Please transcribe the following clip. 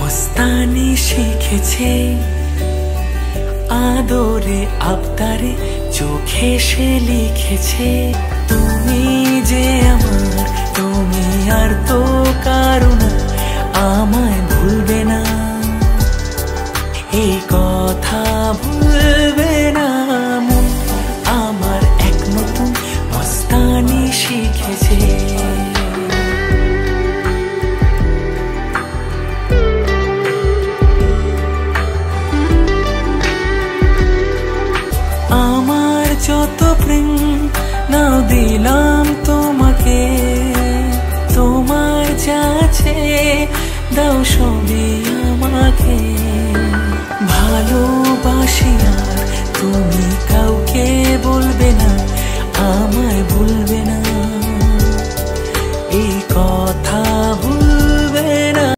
মস্তানি শিখেছে, আদরে আবদারে চোখে সে লিখেছে, তুমি যে আমার, তুমি আর তো কারো না, আমায় ভুলবে না, এই কথা ভুলবে না মন আমার, এক নতুন মস্তানি শিখেছে। আমার যত প্রেম নাও দিলাম তোমাকে, তোমার যাচ্ছে দাও সবই আমাকে, ভালোবাসি আর তুমি কাউকে